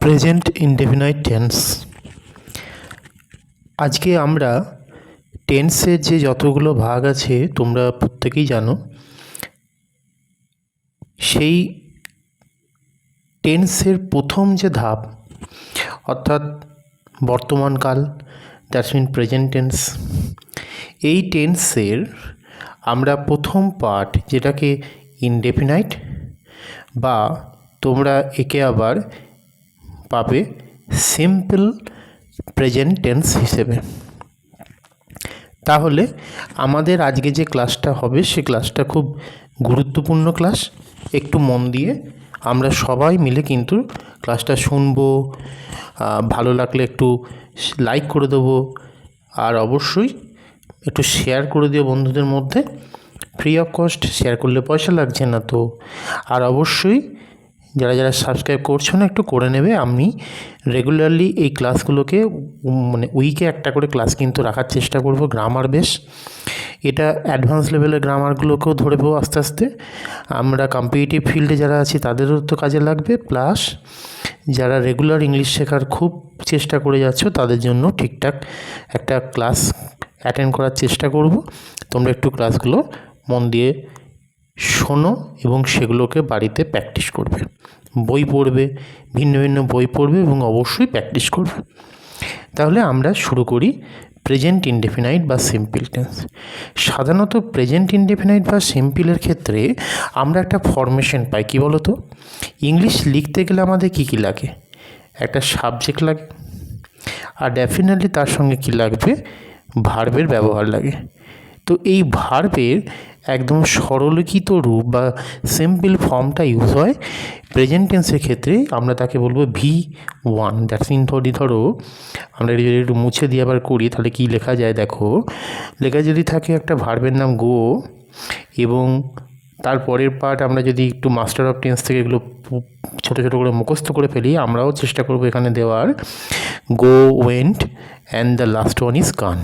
Present indefinite tense. আজকে আমরা টেন্সের যে যতগুলো ভাগ আছে তোমরা প্রত্যেকেই জানো। সেই টেন্সের প্রথম যে ধাপ অর্থাৎ বর্তমানকাল, দ্যাটস মিন প্রেজেন্ট টেন্স। এই টেন্সের আমরা প্রথম পার্ট যেটাকে ইনডেফিনাইট বা তোমরা একে আবার পাবে সিম্পল প্রেজেন্ট টেন্স হিসেবে। তাহলে আমাদের আজকে যে ক্লাসটা হবে সে ক্লাসটা খুব গুরুত্বপূর্ণ ক্লাস। একটু মন দিয়ে আমরা সবাই মিলে কিন্তু ক্লাসটা শুনবো। ভালো লাগলে একটু লাইক করে দেবো, আর অবশ্যই একটু শেয়ার করে দিও বন্ধুদের মধ্যে। ফ্রি অফ কস্ট, শেয়ার করলে পয়সা লাগছে না তো। আর অবশ্যই যারা যারা সাবস্ক্রাইব করছো না একটু করে নেবে। আমি রেগুলারলি এই ক্লাসগুলোকে উইকে একটা করে ক্লাস কিন্তু রাখার চেষ্টা করব। গ্রামার বেশ, এটা অ্যাডভান্স লেভেলের গ্রামারগুলোকেও ধরবো আস্তে আস্তে। আমরা কম্পিটিটিভ ফিল্ডে যারা আছি তাদেরও তো কাজে লাগবে, প্লাস যারা রেগুলার ইংলিশ শেখার খুব চেষ্টা করে যাচ্ছ তাদের জন্য ঠিকঠাক একটা ক্লাস অ্যাটেন্ড করার চেষ্টা করব। তোমরা একটু ক্লাসগুলো মন দিয়ে শোনো এবং সেগুলোকে বাড়িতে প্র্যাকটিস করবে। বই পড়বে, ভিন্ন ভিন্ন বই পড়বে এবং অবশ্যই প্র্যাকটিস করবে। তাহলে আমরা শুরু করি প্রেজেন্ট ইনডেফিনাইট বা সিম্পল টেন্স। সাধারণত প্রেজেন্ট ইনডেফিনাইট বা সিম্পলের ক্ষেত্রে আমরা একটা ফরমেশন পাই। কী বলো তো? ইংলিশ লিখতে গেলে আমাদের কী কী লাগে? একটা সাবজেক্ট লাগে, আর ডেফিনেটলি তার সঙ্গে কী লাগবে? ভার্বের ব্যবহার লাগে। তো এই ভার্বের একদম সরলীকৃত রূপ বা সিম্পল ফর্মটা ইউজ হয় প্রেজেন্ট টেন্সের ক্ষেত্রে। আমরা তাকে বলবো V1। দ্যাটস মিন ধরো আমরা যদি একটু মুছে দিয়ে আবার করি তাহলে কি লেখা যায় দেখো। লেখা যদি থাকে একটা ভার্বের নাম গো, এবং তারপরের পার্ট আমরা যদি একটু মাস্টার অফ টেন্স থেকে এগুলো ছোটো ছোটো করে মুখস্থ করে ফেলি, আমরাও চেষ্টা করবো এখানে দেওয়ার go, went and the last one is gone.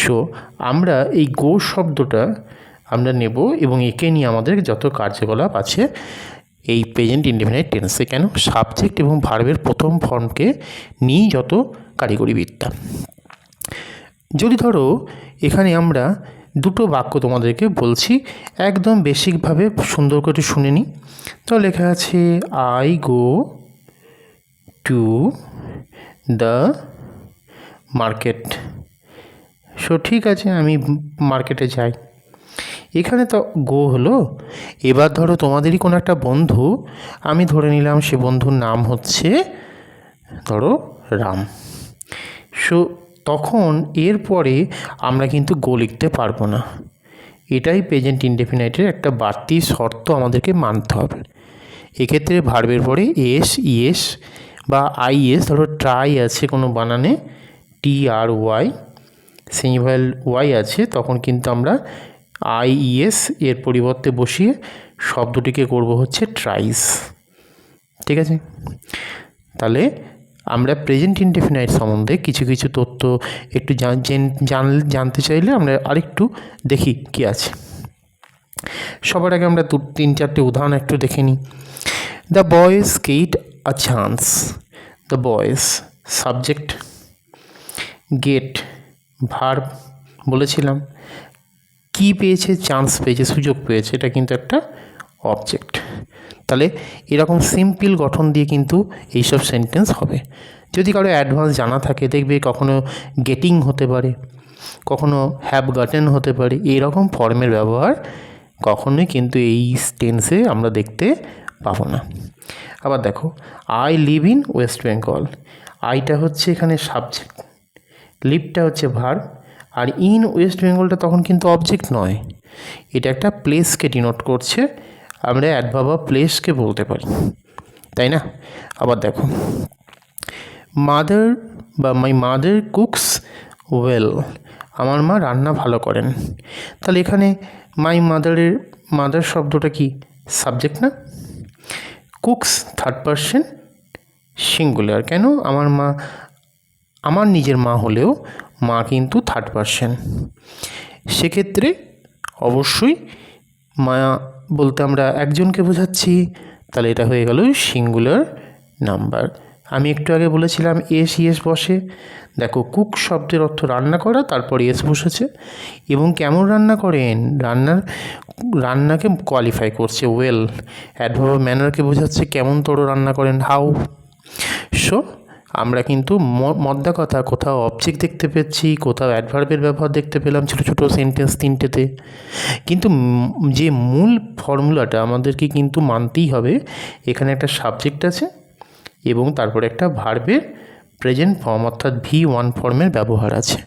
So আমরা এই গো শব্দটা আমরা নেব এবং একে নিয়ে আমাদের যত কার্যকলাপ আছে এই প্রেজেন্ট ইনডেফিনাইট টেন্সে, কেন সাবজেক্ট এবং ভার্বের প্রথম ফর্মকে নিয়ে যত কারিগরি বিদ্যা। যদি ধরো এখানে আমরা দুটো বাক্য তোমাদেরকে বলছি, একদম বেসিকভাবে সুন্দর করে শুনে নিই। তো লেখা আছে I go to the market. So ঠিক আছে, আমি মার্কেটে যাই। এখানে তো গো হলো। এবার ধরো তোমাদেরই কোনো একটা বন্ধু, আমি ধরে নিলাম সে বন্ধুর নাম হচ্ছে ধরো রাম। সো তখন এরপরে আমরা কিন্তু গো লিখতে পারবো না। এটাই প্রেজেন্ট ইনডেফিনাইটের একটা বাড়তি শর্ত আমাদেরকে মানতে হবে। এক্ষেত্রে ভার্বের পরে এস, ইএস বা আইএস, ধরো ট্রাই আছে কোনো বানানে TRY, সেমিভেল ওয়াই আছে, তখন কিন্তু আমরা IES এর পরিবর্তে বসিয়ে শব্দটিকে করব হচ্ছে ট্রাইস। ঠিক আছে? তাহলে আমরা প্রেজেন্ট ইনডেফিনাইট সম্বন্ধে কিছু কিছু তথ্য একটু জানতে চাইলে আমরা আরেকটু দেখি কি আছে। সবার আগে আমরা 3-4টে উদাহরণ একটু দেখে নিই। The boys get a chance. The boys subject, get verb বলেছিলাম, কি পেয়েছে? চান্স পেয়েছে, সুযোগ পেয়েছে, এটা কিন্তু একটা অবজেক্ট। তাহলে এরকম সিম্পল গঠন দিয়ে কিন্তু এইসব সেন্টেন্স হবে। যদি কারো অ্যাডভান্স জানা থাকে দেখবে কখনো গেটিং হতে পারে, কখনো হ্যাভ গটেন হতে পারে, এইরকম ফর্মের ব্যবহার কখনোই কিন্তু এই টেন্সে আমরা দেখতে পাবো না। আবার দেখো I live in West Bengal. আইটা হচ্ছে এখানে সাবজেক্ট, লিভটা হচ্ছে ভার্ব, আর ইন ওয়েস্ট বেঙ্গলটা তখন কিন্তু অবজেক্ট নয়, এটা একটা প্লেসকে ডিনোট করছে। আমরা অ্যাডভার্ব অফ প্লেসকে বলতে পারি, তাই না? আবার দেখো মাদার বা মাই মাদার কুকস ওয়েল। আমার মা রান্না ভালো করেন। তাহলে এখানে মাই মাদারের মাদার শব্দটা কি? সাবজেক্ট না? Cooks third person singular. কেন? আমার মা, আমার নিজের মা হলেও মা কিন্তু থার্ড পারসন। সেক্ষেত্রে অবশ্যই মা বলতে আমরা একজনকে বোঝাচ্ছি, তাহলে এটা হয়ে গেল সিঙ্গুলার নাম্বার। আমি একটু আগে বলেছিলাম এস ইয়েস বসে। দেখো কুক শব্দের অর্থ রান্না করা, তারপর এস বসেছে। এবং কেমন রান্না করেন, রান্নাকে কোয়ালিফাই করছে ওয়েল। অ্যাডভার্ব ম্যানারকে বোঝাচ্ছে কেমন তোড়ো রান্না করেন, হাউ। সো আমরা কিন্তু মদ্দা কথা কোথাও অবজেক্ট দেখতে পেয়েছি, কোথাও অ্যাডভার্বের ব্যবহার দেখতে পেলাম ছোটো ছোটো সেন্টেন্স তিনটেতে। কিন্তু যে মূল ফর্মুলাটা আমাদেরকে কিন্তু মানতেই হবে, এখানে একটা সাবজেক্ট আছে এবং তারপরে একটা ভার্বের প্রেজেন্ট ফর্ম অর্থাৎ V1 ফর্মের ব্যবহার আছে।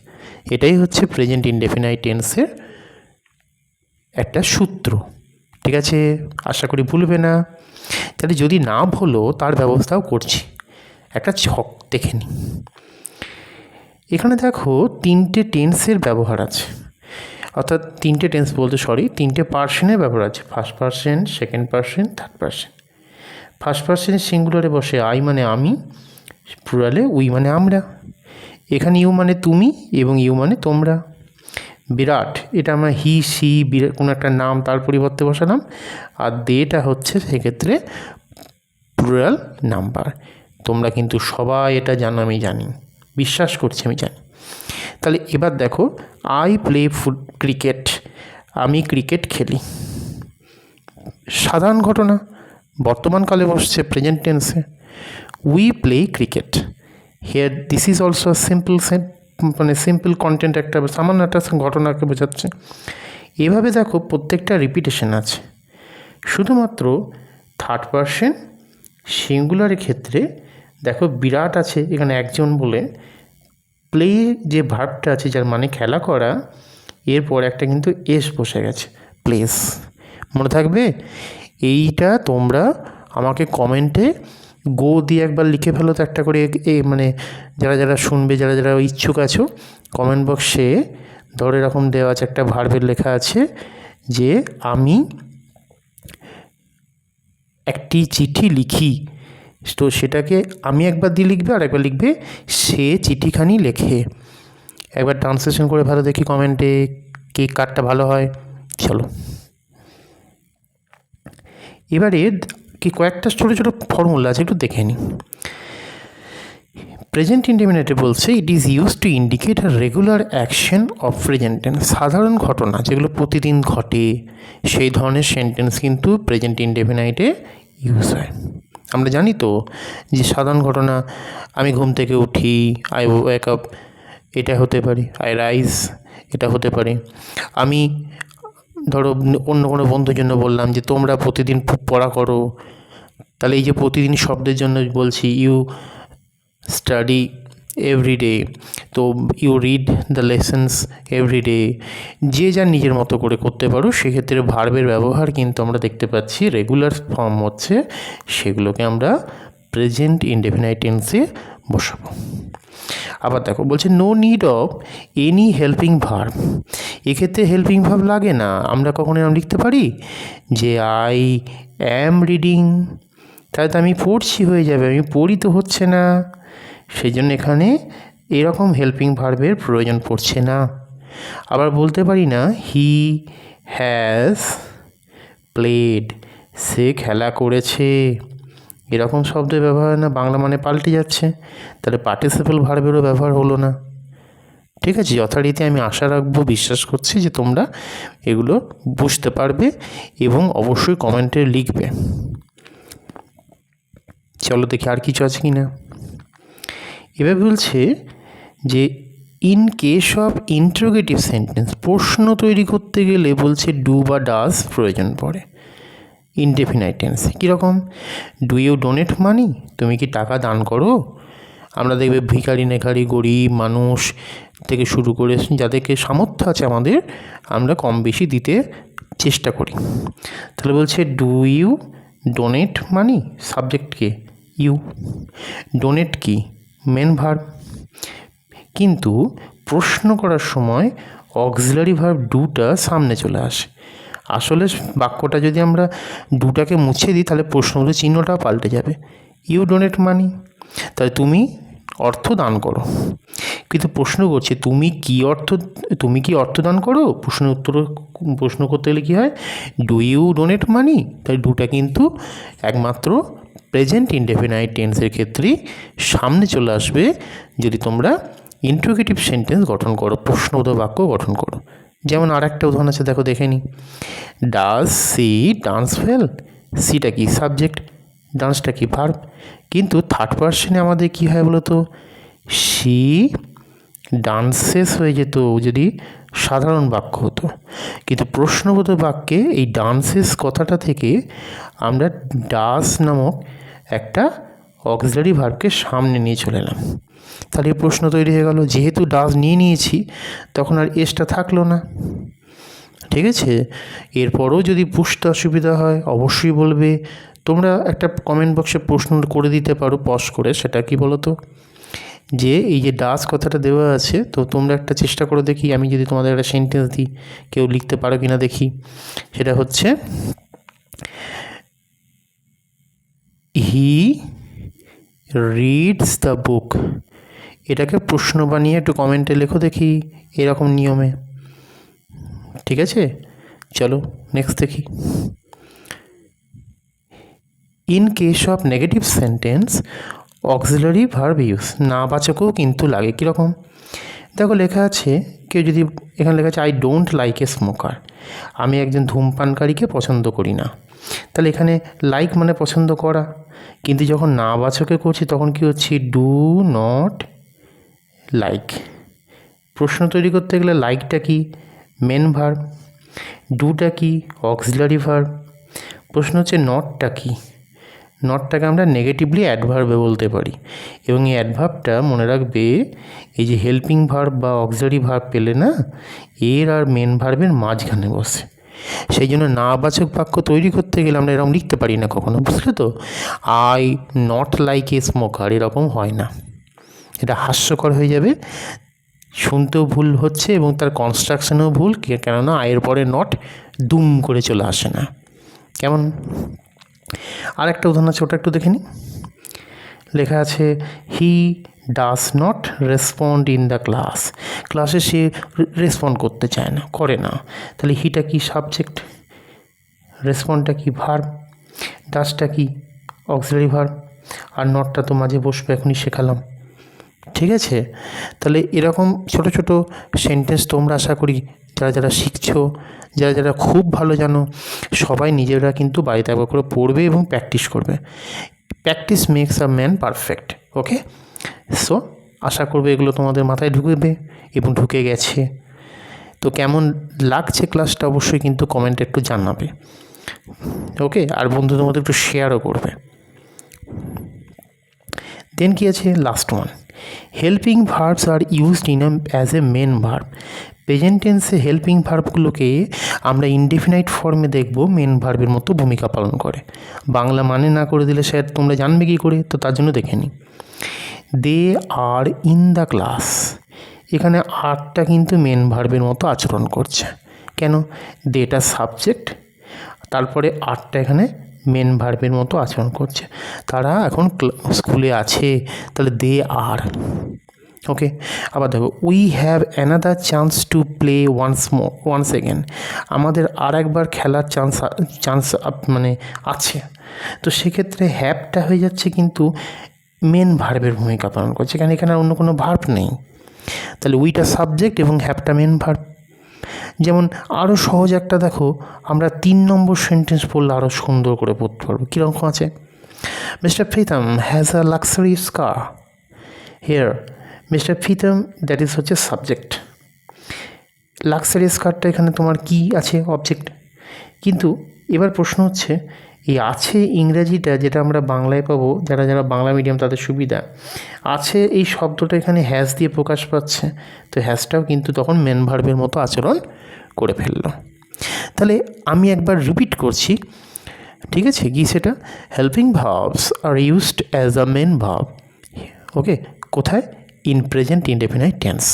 এটাই হচ্ছে প্রেজেন্ট ইনডেফিনাইট টেন্সের একটা সূত্র। ঠিক আছে, আশা করি ভুলবে না। তাহলে যদি না ভুলো তার ব্যবস্থাও করছি, একটা ছক দেখে নিই। এখানে দেখো তিনটে টেন্সের ব্যবহার আছে, অর্থাৎ তিনটে টেন্স বলতে তিনটে পার্সনের ব্যবহার আছে। First person, second person, third person. First পার্সনের সিঙ্গুলারে বসে আই মানে আমি, প্লুরালে উই মানে আমরা। এখানে ইউ মানে তুমি এবং ইউ মানে তোমরা। বিরাট, এটা আমরা হি সি বিরাট কোনো একটা নাম তার পরিবর্তে বসালাম, আর দেটা হচ্ছে সেক্ষেত্রে প্লুরাল নাম্বার। তোমরা কিন্তু সবাই এটা জানো, আমি জানি, বিশ্বাস করছি আমি জানি। তাহলে এবার দেখো, আই প্লে ক্রিকেট, আমি ক্রিকেট খেলি। সাধারণ ঘটনা, বর্তমানকালে বসছে প্রেজেন্ট টেন্সে। We play cricket, here this is also simple content, একটা সামান্য একটা ঘটনাকে বোঝাচ্ছে। এভাবে দেখো প্রত্যেকটা রিপিটেশন আছে। শুধুমাত্র থার্ড পার্সন সিঙ্গুলারের ক্ষেত্রে দেখো বিরাট আছে এখানে একজন বলে, প্লে যে ভার্বটা আছে যার মানে খেলা করা, এরপর একটা কিন্তু এস বসে গেছে, প্লেস। মনে থাকবে এইটা, তোমরা আমাকে কমেন্টে গো দিয়ে একবার লিখে ফেলো তো একটা করে। মানে যারা যারা শুনবে, যারা যারা ইচ্ছুক আছো, কমেন্ট বক্সে ধরে এরকম দেওয়া আছে, একটা ভার্বের লেখা আছে যে আমি একটি চিঠি লিখি, তো সেটাকে আমি একবার দিয়ে লিখবে আর একবার লিখবে সে চিঠিখানি লেখে। একবার ট্রান্সলেশন করে ভালো দেখি কমেন্টে কে কারটা ভালো হয়। চলো এবারে কি কয়েকটা ছোটো ছোটো ফর্মুলা আছে, একটু দেখে নিই। প্রেজেন্ট ইনডেফিনিটে বলছে it is use to indicate a regular action of present tense. সাধারণ ঘটনা যেগুলো প্রতিদিন ঘটে সেই ধরনের সেন্টেন্স কিন্তু প্রেজেন্ট ইনডেফিনিটে ইউজ হয়। আমরা জানি তো যে সাধারণ ঘটনা, আমি ঘুম থেকে উঠি, আই ওয়েক আপ, এটা হতে পারে। আই রাইজ, এটা হতে পারে। আমি ধরো অন্য কোনো বন্ধুর জন্য বললাম যে তোমরা প্রতিদিন পড়া করো, তাহলে এই যে প্রতিদিন শব্দের জন্য বলছি ইউ স্টাডি এভরিডে, তো you read the lessons everyday. যে যার নিজের মতো করে করতে পারো। সেক্ষেত্রে ভার্বের ব্যবহার কিন্তু আমরা দেখতে পাচ্ছি রেগুলার ফর্ম হচ্ছে, সেগুলোকে আমরা প্রেজেন্ট ইনডেফিনাইট টেন্সে বসাবো। আবার দেখো বলছে no need of any helping verb. এক্ষেত্রে হেল্পিং ভার্ব লাগে না। আমরা কখনো এরকম লিখতে পারি যে আই অ্যাম রিডিং, তাহলে তো আমি পড়ছি হয়ে যাবে, আমি পড়ি তো হচ্ছে না। সেই জন্য এখানে এরকম হেল্পিং ভার্বের প্রয়োজন পড়ছে না। আবার বলতে পারি না হি হ্যাজ প্লেড, সে খেলা করেছে। এরকম শব্দের ব্যবহার না, বাংলা মানে পাল্টে যাচ্ছে, তাহলে পার্টিসিপেল ভার্বেরও ব্যবহার হলো না। ঠিক আছে, যথারীতি আমি আশা রাখবো, বিশ্বাস করছি যে তোমরা এগুলো বুঝতে পারবে এবং অবশ্যই কমেন্টে লিখবে। চলো দেখি আর কিছু আছে কি না। এবার বলছে যে in case of interrogative sentence, প্রশ্ন তৈরি করতে গেলে বলছে ডু বা ডাজ প্রয়োজন পড়ে ইনডেফিনাইট টেন্সে। কীরকম? ডু ইউ ডোনেট মানি, তুমি কি টাকা দান করো? আমরা দেখবে ভিখারি নেখারি গরিব মানুষ থেকে শুরু করে যাদেরকে সামর্থ্য আছে আমাদের, আমরা কম বেশি দিতে চেষ্টা করি। তাহলে বলছে ডু ইউ ডোনেট মানি, সাবজেক্টকে ইউ, ডোনেট কি মেন ভার্ব। কিন্তু প্রশ্ন করার সময় অক্সিলারি ভার্ব ডুটা সামনে চলে আসে। আসলে বাক্যটা যদি আমরা ডুটাকে মুছে দিই তাহলে প্রশ্নগুলো চিহ্নটা পাল্টে যাবে। ইউ ডোনেট মানি, তাহলে তুমি অর্থ দান করো। কিন্তু প্রশ্ন করছে তুমি কি অর্থ দান করো? প্রশ্ন করতে গেলে কী হয়? ডু ইউ ডোনেট মানি, তাই ডুটা কিন্তু একমাত্র প্রেজেন্ট ইনডেফিনাইট টেন্সের ক্ষেত্রে সামনে চলে আসবে যদি তোমরা ইন্টারোগেটিভ সেন্টেন্স গঠন করো, প্রশ্নবোধক বাক্য গঠন করো। যেমন আর একটা উদাহরণ আছে, দেখো দেখে নিই। Does she dance well? সিটা কি সাবজেক্ট, ডান্সটা কি ভার্ব। কিন্তু থার্ড পার্সনে আমাদের কী হয় বলো তো, সি ডান্সেস হয়ে যেত যদি সাধারণ বাক্য হতো। কিন্তু প্রশ্নবোধক বাক্যে এই ডান্সেস কথাটা থেকে আমরা ডাস নামক একটা অক্সিলারি ভার্বকে সামনে নিয়ে চলে এলাম। তাহলে এই প্রশ্ন তৈরি হয়ে গেল, যেহেতু ডাস নিয়ে নিয়েছি তখন আর এসটা থাকলো না। ঠিক আছে, এরপরও যদি বুঝতে অসুবিধা হয় অবশ্যই বলবে। তোমরা একটা কমেন্ট বক্সে প্রশ্ন করে দিতে পারো পজ করে, সেটা কি বলো তো, যে এই যে ডাস কথাটা দেওয়া আছে, তো তোমরা একটা চেষ্টা করে দেখি, আমি যদি তোমাদের একটা সেন্টেন্স দিই কেউ লিখতে পারো কি না দেখি। সেটা হচ্ছে হি রিডস দ্য বুক। এটাকে প্রশ্ন বানিয়ে একটু কমেন্টে লেখো দেখি এরকম নিয়মে। ঠিক আছে, চলো নেক্সট দেখি। In case of negative sentence auxiliary verb use, না বাচকও কিন্তু লাগে। কীরকম দেখো লেখা আছে, কেউ যদি এখানে লেখা আছে I don't like a smoker, আমি একজন ধূমপানকারীকে পছন্দ করি না। তাহলে এখানে লাইক মানে পছন্দ করা, কিন্তু যখন না বাচকে করছি তখন কী হচ্ছে, ডু নট লাইক। প্রশ্ন তৈরি করতে গেলে লাইকটা কি মেন ভার্ব, ডুটা কি অক্সিলারি ভার্ব। প্রশ্ন হচ্ছে নটটা কি, নটটাকে আমরা নেগেটিভলি অ্যাডভার্বে বলতে পারি, এবং এই অ্যাডভার্বটা মনে রাখবে এই যে হেল্পিং ভার্ব বা অক্সিলারি ভার্ব পেলে না, এর আর মেন ভার্বের মাঝখানে বসে। সেই জন্য নাবাচক বাক্য তৈরি করতে গেলে আমরা এরকম লিখতে পারি না কখনো, বুঝলে তো। I not like a smoker এরকম হয় না, এটা হাস্যকর হয়ে যাবে, শুনতেও ভুল হচ্ছে এবং তার কনস্ট্রাকশনেও ভুল, কেননা আয়ের পরে নট দুম করে চলে আসে না। কেমন, আর একটা উদাহরণ আছে, ওটা একটু দেখে নিই। লেখা আছে he does not respond in the class, ক্লাসে সে রেসপন্ড করতে চায় না, করে না। তাহলে হিটা কি সাবজেক্ট, রেসপন্ডটা কি ভার্ব, ডাজটা কি অক্সিলারি ভার্ব, আর নটটা তো মাঝে বসবে, এখনই শেখালাম। ঠিক আছে, তাহলে এরকম ছোট ছোট সেন্টেন্স তোমরা আশা করি যারা যারা শিখছো, যারা যারা খুব ভালো জানো, সবাই নিজেরা কিন্তু বাড়িতে একবার করে পড়বে এবং প্র্যাকটিস করবে। Practice makes a man perfect. Okay, so আশা করবে এগুলো তোমাদের মাথায় ঢুকবে এবং ঢুকে গেছে। তো কেমন লাগছে ক্লাসটা অবশ্যই কিন্তু কমেন্টে একটু জানাবে। ওকে, আর বন্ধুদের মধ্যে একটু শেয়ারও করবে। দেন কি আছে last one, helping verbs are used in as a main verb. Present টেন্সে হেল্পিং ভার্বগুলোকে আমরা ইনডেফিনাইট ফর্মে দেখব মেন ভার্বের মতো ভূমিকা পালন করে। বাংলা মানে না করে দিলে স্যার তোমরা জানবে কী করে, তো তার জন্য দেখে নিই। দে আর ইন দ্য ক্লাস, এখানে আরটা কিন্তু মেন ভার্বের মতো আচরণ করছে। কেন, দেটা সাবজেক্ট, তারপরে আরটা এখানে মেন ভার্বের মতো আচরণ করছে। তারা এখন স্কুলে আছে, তাহলে দে আর। ওকে, আবার দেখো we have another chance to play once again, আমাদের আর একবার খেলার চান্স মানে আছে। তো সেক্ষেত্রে হ্যাভটা হয়ে যাচ্ছে কিন্তু মেন ভার্বের ভূমিকা পালন করছে, কারণ এখানে অন্য কোনো ভার্ব নেই। তাহলে উইটা সাবজেক্ট এবং হ্যাভটা মেন ভার্ব। যেমন আরও সহজ একটা দেখো, আমরা 3 নম্বর সেন্টেন্স পড়লে আরও সুন্দর করে পড়তে পারবো। কীরকম আছে, mister Pritam has a luxurious car. Here mister Pritam that is হচ্ছে সাবজেক্ট, লাক্সারিয়াস কারটা এখানে তোমার কি আছে, অবজেক্ট। কিন্তু এবার প্রশ্ন হচ্ছে এই আছে ইংরেজিটা যেটা আমরা বাংলায় পাবো, যারা যারা বাংলা মিডিয়াম তাদের সুবিধা আছে, এই শব্দটা এখানে হ্যাজ দিয়ে প্রকাশ পাচ্ছে। তো হ্যাজটাও কিন্তু তখন মেন ভার্বের মতো আচরণ করে ফেললো। তাহলে আমি একবার রিপিট করছি, ঠিক আছে, কি সেটা, helping verbs are used as a main verb. Okay, কোথায়, ইন প্রেজেন্ট ইনডেফিনাইট টেন্স।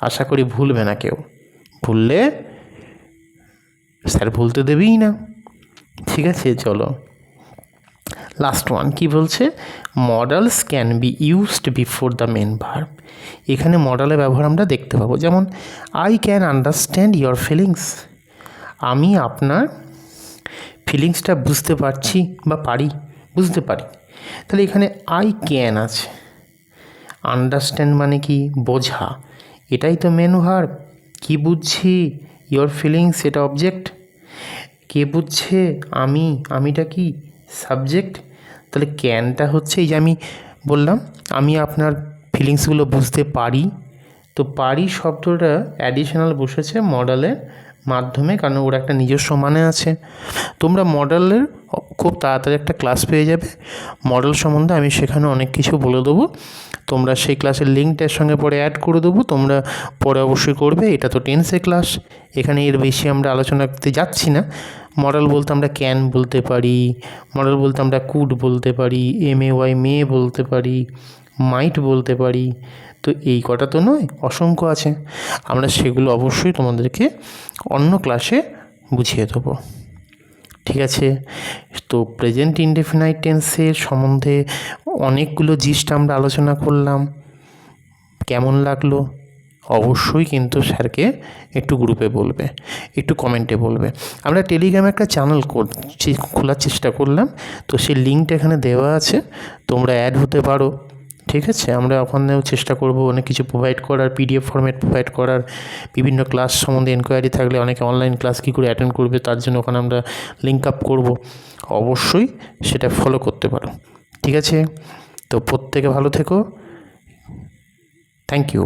আশা করি ভুলবে না কেউ, ভুললে স্যার ভুলতে দেবেই না। ঠিক আছে, চলো লাস্ট ওয়ান কি বলছে, models can be used before the main verb. এখানে মডেলের ব্যবহার আমরা দেখতে পাবো, যেমন I can understand your feelings, আমি আপনার ফিলিংসটা বুঝতে পারছি বা পারি, বুঝতে পারি। তাহলে এখানে আই ক্যান আছে, আন্ডারস্ট্যান্ড মানে কি? বোঝা, এটাই তো মেন ভার্ব। কি বুঝছি? ইয়োর ফিলিংস, এটা অবজেক্ট। কে বুঝছে? আমি, আমিটা কি? সাবজেক্ট। তাহলে ক্যানটা হচ্ছে এই যে আমি বললাম আমি আপনার ফিলিংসগুলো বুঝতে পারি, তো পারি শব্দটা অ্যাডিশনাল বসেছে মডেলের মাধ্যমে, কারণ ওর একটা নিজস্ব মানে আছে। তোমরা মডেলের খুব তাড়াতাড়ি একটা ক্লাস পেয়ে যাবে মডেল সম্বন্ধে, আমি সেখানে অনেক কিছু বলে দেবো। তোমরা সেই ক্লাসের লিঙ্কটার সঙ্গে পরে অ্যাড করে দেবো, তোমরা পরে অবশ্যই করবে। এটা তো টেন্সের ক্লাস, এখানে এর বেশি আমরা আলোচনা করতে যাচ্ছি না। মডেল বলতে আমরা ক্যান বলতে পারি, মডেল বলতে আমরা কুড বলতে পারি, MAY মে বলতে পারি, মাইট বলতে পারি। তো এই কটা তো নয়, অসংখ্য আছে। আমরা সেগুলো অবশ্যই তোমাদেরকে অন্য ক্লাসে বুঝিয়ে দেবো, ঠিক আছে? তো প্রেজেন্ট ইনডেফিনাইট টেন্সের সম্বন্ধে অনেকগুলো জিনিসটা আমরা আলোচনা করলাম। কেমন লাগলো? অবশ্যই কিন্তু স্যারকে একটু গ্রুপে বলবে, একটু কমেন্টে বলবে। আমরা টেলিগ্রামে একটা চ্যানেল খোলার চেষ্টা করলাম, তো সেই লিঙ্কটা এখানে দেওয়া আছে, তোমরা অ্যাড হতে পারো, ঠিক আছে? আমরা ওখানেও চেষ্টা করব অনেক কিছু প্রোভাইড করার, PDF ফরম্যাট প্রোভাইড করার, বিভিন্ন ক্লাস সম্বন্ধে এনকোয়ারি থাকলে অনেকে অনলাইন ক্লাস কী করে অ্যাটেন্ড করবে তার জন্য ওখানে আমরা লিঙ্ক আপ করব, অবশ্যই সেটা ফলো করতে পারো, ঠিক আছে? তো প্রত্যেকে ভালো থেকো, থ্যাংক ইউ।